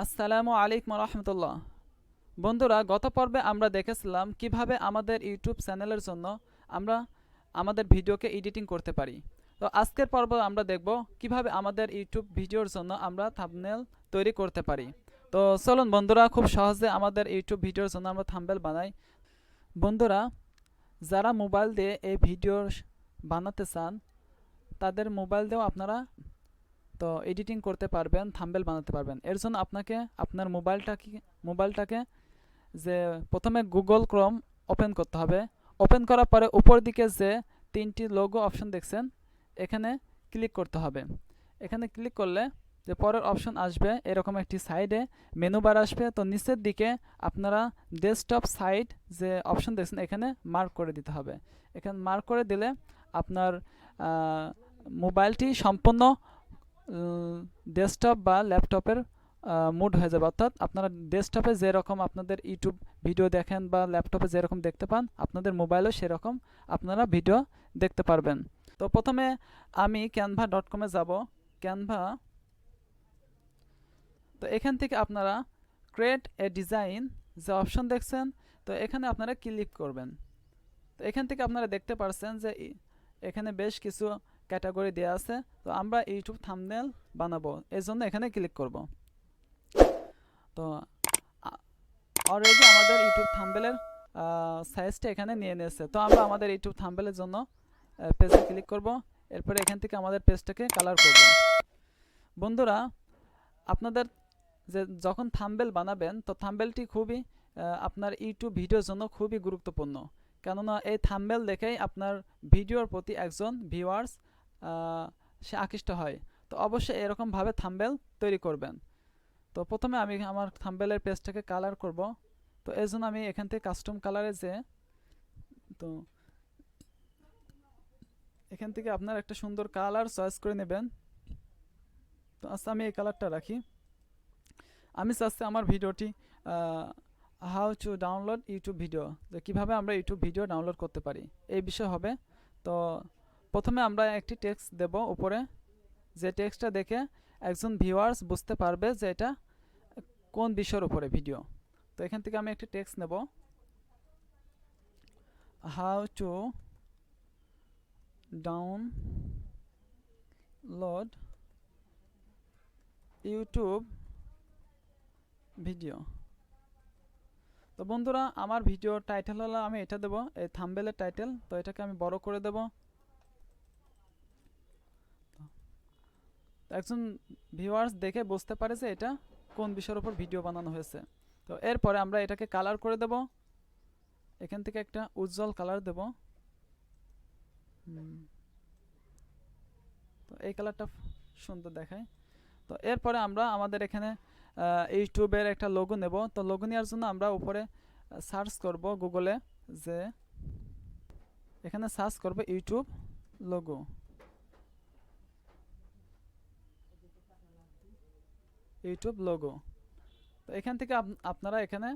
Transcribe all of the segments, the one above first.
আসসালামু আলাইকুম রহমতুল্লাহ। বন্ধুরা, গত পর্বে আমরা দেখেছিলাম কিভাবে আমাদের ইউটিউব চ্যানেলের জন্য আমরা আমাদের ভিডিওকে এডিটিং করতে পারি। তো আজকের পর্বে আমরা দেখব কিভাবে আমাদের ইউটিউব ভিডিওর জন্য আমরা থাম্বনেল তৈরি করতে পারি। তো চলুন বন্ধুরা, খুব সহজে আমাদের ইউটিউব ভিডিওর জন্য আমরা থাম্বনেল বানাই। বন্ধুরা, যারা মোবাইল দিয়ে এই ভিডিও বানাতে চান তাদের মোবাইল দিয়েও আপনারা তো এডিটিং করতে পারবেন, থাম্বনেল বানাতে পারবেন। এর জন্য আপনাকে আপনার মোবাইলটাকে যে প্রথমে গুগল ক্রোম ওপেন করতে হবে। ওপেন করার পরে উপর দিকে যে তিনটি লোগো অপশন দেখছেন, এখানে ক্লিক করতে হবে। এখানে ক্লিক করলে যে পরের অপশন আসবে, এরকম একটি সাইডে মেনু বার আসবে। তো নিচের দিকে আপনারা ডেস্কটপ সাইড যে অপশন দেখছেন, এখানে মার্ক করে দিতে হবে। এখানে মার্ক করে দিলে আপনার মোবাইলটি সম্পূর্ণ ডেস্কটপ বা ল্যাপটপের মুড হয়ে যাবে। অর্থাৎ আপনারা ডেস্কটপে যেরকম আপনাদের ইউটিউব ভিডিও দেখেন বা ল্যাপটপে যেরকম দেখতে পান, আপনাদের মোবাইলেও সেরকম আপনারা ভিডিও দেখতে পারবেন। তো প্রথমে আমি canva.com-এ যাব। ক্যানভা, তো এখান থেকে আপনারা ক্রিয়েট এ ডিজাইন যে অপশন দেখছেন, তো এখানে আপনারা ক্লিক করবেন। তো এখান থেকে আপনারা দেখতে পাচ্ছেন যে এখানে বেশ কিছু ক্যাটাগরি দেওয়া আছে। তো আমরা ইউটিউব থাম্বনেল বানাবো, এর জন্য এখানে ক্লিক করব। তো অলরেডি আমাদের ইউটিউব থাম্বনেলের সাইজটা এখানে নিয়ে নিয়েছে। তো আমরা আমাদের ইউটিউব থাম্বনেলের জন্য পেজে ক্লিক করব। এরপরে এখান থেকে আমাদের পেজটাকে কালার করব। বন্ধুরা, আপনাদের যে যখন থাম্বনেল বানাবেন, তো থাম্বনেলটি খুবই আপনার ইউটিউব ভিডিওর জন্য খুবই গুরুত্বপূর্ণ। কেননা এই থাম্বনেল দেখেই আপনার ভিডিওর প্রতি একজন ভিউয়ার্স সে আকৃষ্ট হয়। তো অবশ্যই এরকমভাবে থাম্বনেল তৈরি করবেন। তো প্রথমে আমি আমার থাম্বনেলের পেজটাকে কালার করব। তো এর জন্য আমি এখান থেকে কাস্টম কালারে তো এখান থেকে আপনার একটা সুন্দর কালার চয়েস করে নেবেন। তো আচ্ছা, আমি এই কালারটা রাখি। আমি চাচ্ছি আমার ভিডিওটি how to download YouTube video, যে কীভাবে আমরা ইউটিউব ভিডিও ডাউনলোড করতে পারি এই বিষয় হবে। তো প্রথমে আমরা একটি টেক্সট দেব উপরে, যে টেক্সটটা দেখে একজন ভিউয়ার্স বুঝতে পারবে যে এটা কোন বিষয়ের উপরে ভিডিও। তো এখান থেকে আমি একটি টেক্সট নেব, how to download YouTube video. তো বন্ধুরা, আমার ভিডিও টাইটেল হলো, আমি এটা দেব এই থাম্বনেলের টাইটেল। তো এটাকে আমি বড় করে দেব। একজন ভিউয়ার্স দেখে বুঝতে পারে যে এটা কোন বিষয়ের উপর ভিডিও বানানো হয়েছে। তো এরপরে আমরা এটাকে কালার করে দেব। এখান থেকে একটা উজ্জ্বল কালার দেব। তো এই কালারটা সুন্দর দেখায়। তো এরপরে আমরা আমাদের এখানে ইউটিউবের একটা লোগো নেব। তো লোগো নেওয়ার জন্য আমরা উপরে সার্চ করব গুগলে, যে এখানে সার্চ করব ইউটিউব লোগো। YouTube logo. তো এখান থেকে আপনারা এখানে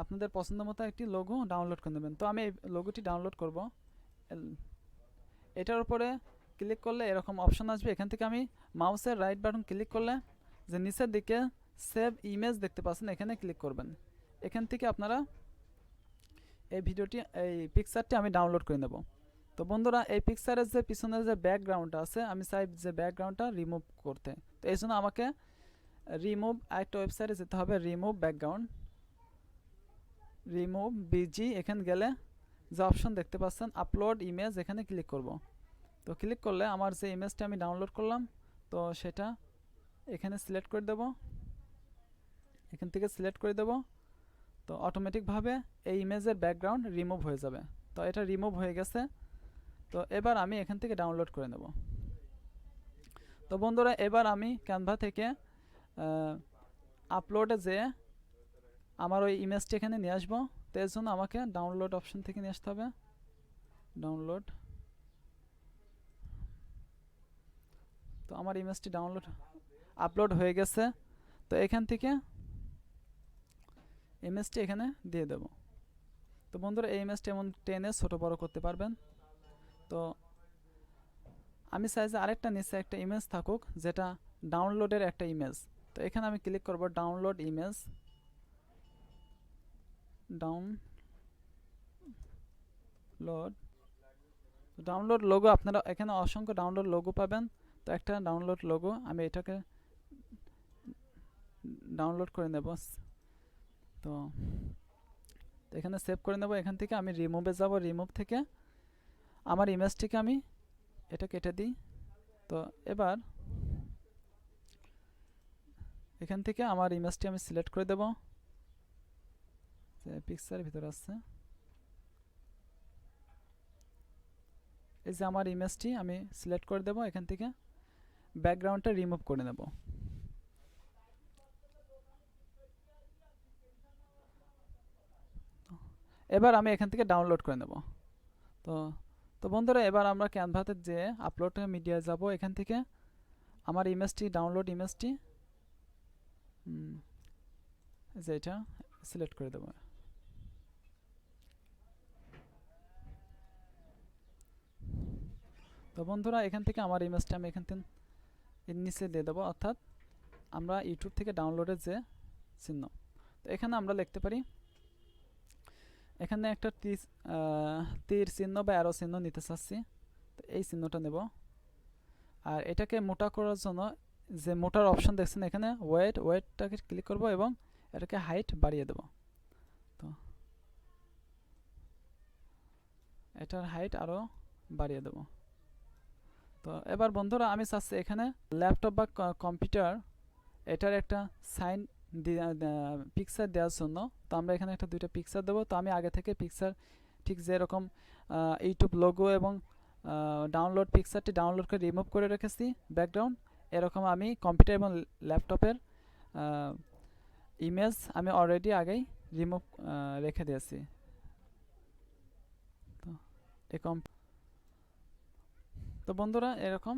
আপনাদের পছন্দ মতো একটি লোগো ডাউনলোড করে নেবেন। তো আমি এই লোগোটি ডাউনলোড করব। এটার উপরে ক্লিক করলে এরকম অপশন আসবে। এখান থেকে আমি মাউসের রাইট বাটন ক্লিক করলে যে নিচের দিকে সেভ ইমেজ দেখতে পাচ্ছেন, এখানে ক্লিক করবেন। এখান থেকে আপনারা এই পিকচারটি আমি ডাউনলোড করে নেব। তো বন্ধুরা, এই পিকচারের যে পিছনের যে ব্যাকগ্রাউন্ডটা আছে, আমি চাই যে ব্যাকগ্রাউন্ডটা রিমুভ করতে। তো এই জন্য আমাকে রিমুভ একটা ওয়েবসাইটে যেতে হবে, রিমুভ ব্যাকগ্রাউন্ড, রিমুভ বিজি। এখানে গেলে যে অপশন দেখতে পাচ্ছেন আপলোড ইমেজ, এখানে ক্লিক করব। তো ক্লিক করলে আমার যে ইমেজটা আমি ডাউনলোড করলাম, তো সেটা এখানে সিলেক্ট করে দেব। এখান থেকে সিলেক্ট করে দেব। তো অটোমেটিকভাবে এই ইমেজের ব্যাকগ্রাউন্ড রিমুভ হয়ে যাবে। তো এটা রিমুভ হয়ে গেছে। তো এবার আমি এখান থেকে ডাউনলোড করে নেব। তো বন্ধুরা, এবার আমি ক্যানভা থেকে আপলোডে যেয়ে আমার ওই ইমেজটি এখানে নিয়ে আসবো। তো এর জন্য আমাকে ডাউনলোড অপশন থেকে নিয়ে আসতে হবে। ডাউনলোড। তো আমার ইমেজটি আপলোড হয়ে গেছে। তো এখান থেকে ইমেজটি এখানে দিয়ে দেব। তো বন্ধুরা, এই ইমেজটি এমন টেনে ছোটো বড় করতে পারবেন। তো আমি চাই যে আরেকটা নিচে একটা ইমেজ থাকুক, যেটা ডাউনলোডের একটা ইমেজ। তো এখানে আমি ক্লিক করব ডাউনলোড ইমেজ, ডাউনলোড লোগো। আপনারা এখানে অসংখ্য ডাউনলোড লোগো পাবেন। তো একটা ডাউনলোড লোগো আমি এটাকে ডাউনলোড করে নেব। তো এখানে সেভ করে নেব। এখান থেকে আমি রিমুভে যাব, রিমুভ থেকে আমার ইমেজটিকে আমি এটা কেটে দিই। তো এবার এখান থেকে আমার ইমেজটি আমি সিলেক্ট করে দেব, পিকচারের ভিতরে আছে। এই যে আমার ইমেজটি আমি সিলেক্ট করে দেব, এখান থেকে ব্যাকগ্রাউন্ডটা রিমুভ করে নেব। এবার আমি এখান থেকে ডাউনলোড করে নেব। তো তো বন্ধুরা, এবার আমরা ক্যানভাতে যে আপলোড মিডিয়ায় যাব, এখান থেকে আমার ইমেজটি ডাউনলোড ইমেজটি যে এটা সিলেক্ট করে দেব। তো বন্ধুরা, এখান থেকে আমার ইমেজটা আমি এখান থেকে এর নিচে দিয়ে দেবো, অর্থাৎ আমরা ইউটিউব থেকে ডাউনলোডের যে চিহ্ন। তো এখানে আমরা লিখতে পারি, এখানে একটা তীর চিহ্ন বা অ্যারো চিহ্ন নিতে চাচ্ছি। তো এই চিহ্নটা নেব। আর এটাকে মোটা করার জন্য যে মোটার অপশন দেখছেন এখানে ওয়েটটাকে ক্লিক করব এবং এটাকে হাইট বাড়িয়ে দেব। তো এটার হাইট আরও বাড়িয়ে দেব। তো এবার বন্ধুরা, আমি চাচ্ছি এখানে ল্যাপটপ বা কম্পিউটার এটার একটা সাইন পিকচার দেওয়ার জন্য। তো আমরা এখানে একটা দুইটা পিকচার দেবো। তো আমি আগে থেকে পিকচার ঠিক যেরকম ইউটিউব লোগো এবং ডাউনলোড পিকচারটি ডাউনলোড করে রিমুভ করে রেখেছি ব্যাকগ্রাউন্ড, এরকম আমি কম্পিউটার এবং ল্যাপটপের ইমেজ আমি অলরেডি আগেই রিমুভ রেখে দিয়েছি। তো তো বন্ধুরা, এরকম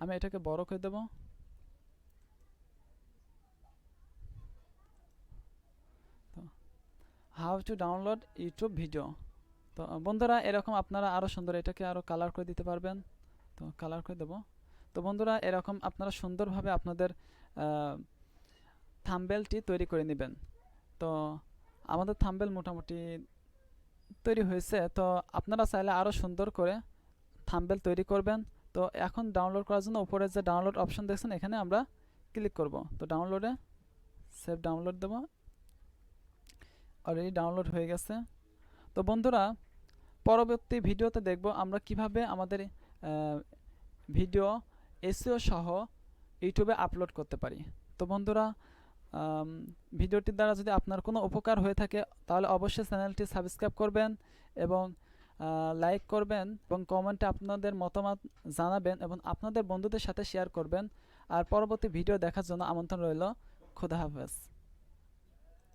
আমি এটাকে বড় করে দেব। তো how to download YouTube video. তো বন্ধুরা, এরকম আপনারা আরও সুন্দর এটাকে আরও কালার করে দিতে পারবেন। তো কালার করে দেব। তো বন্ধুরা, এরকম আপনারা সুন্দরভাবে আপনাদের থাম্বনেলটি তৈরি করে নেবেন। তো আমাদের থাম্বনেল মোটামুটি তৈরি হয়েছে। তো আপনারা চাইলে আরও সুন্দর করে থাম্বনেল তৈরি করবেন। তো এখন ডাউনলোড করার জন্য উপরে যে ডাউনলোড অপশন দেখছেন এখানে আমরা ক্লিক করব। তো ডাউনলোডে সেভ ডাউনলোড দেব। অলরেডি ডাউনলোড হয়ে গেছে। তো বন্ধুরা, পরবর্তী ভিডিওতে দেখব আমরা কিভাবে আমাদের ভিডিও এসইও সহ ইউটিউবে আপলোড করতে পারি। তো বন্ধুরা, ভিডিওটির দ্বারা যদি আপনার কোনো উপকার হয়ে থাকে তাহলে অবশ্যই চ্যানেলটি সাবস্ক্রাইব করবেন এবং লাইক করবেন এবং কমেন্টে আপনাদের মতামত জানাবেন এবং আপনাদের বন্ধুদের সাথে শেয়ার করবেন। আর পরবর্তী ভিডিও দেখার জন্য আমন্ত্রণ রইল। খোদা হাফেজ।